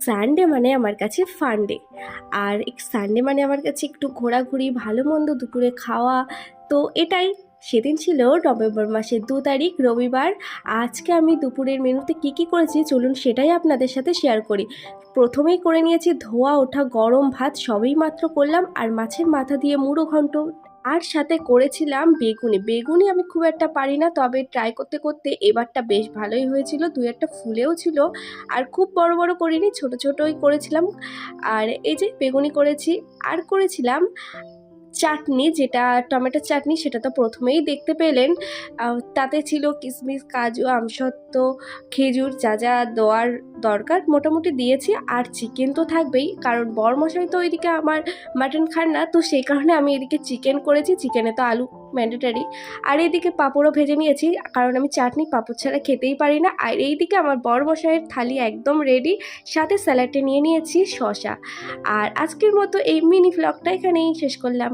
Sunday মানে আমার কাছে ফান ডে। আর সানডে মানে আমার কাছে একটু ঘোরাঘুরি, ভালো মন্দ দুপুরে খাওয়া। তো এটাই সেদিন ছিল নভেম্বর মাসের 2 তারিখ, রবিবার। আজকে আমি দুপুরের মেনুতে কি কি করেছি চলুন সেটাই আপনাদের সাথে শেয়ার করি। প্রথমেই করে নিয়েছি ধোয়া ওঠা গরম ভাত, সবেই মাত্র করলাম, আর মাছের মাথা দিয়ে মুড়ো ঘন্ট। আর সাথে করেছিলাম বেগুনি। বেগুনি আমি খুব একটা পারি না, তবে ট্রাই করতে করতে এবারটা বেশ ভালোই হয়েছিল, দুই একটা ফুলেও ছিল। আর খুব বড় বড় করিনি, ছোট ছোটই করেছিলাম। আর এই যে বেগুনি করেছি। আর করেছিলাম চাটনি, যেটা টমেটোর চাটনি, সেটা তো প্রথমেই দেখতে পেলেন। তাতে ছিল কিশমিশ, কাজু, আমসত্ত্ব, খেজুর, যা যা দেওয়ার দরকার মোটামুটি দিয়েছি। আর চিকেন তো থাকবেই, কারণ বরমশাই তো এদিকে আমার মাটন খান না, তো সেই কারণে আমি এদিকে চিকেন করেছি। চিকেনে তো আলু ম্যান্ডেটারি। আর এইদিকে পাঁপড়ও ভেজে নিয়েছি, কারণ আমি চাটনি পাঁপড় ছাড়া খেতেই পারি না। আর এইদিকে আমার বরমশাইয়ের থালি একদম রেডি, সাথে স্যালাডে নিয়ে নিয়েছি শসা। আর আজকের মতো এই মিনি ভ্লগটা এখানেই শেষ করলাম।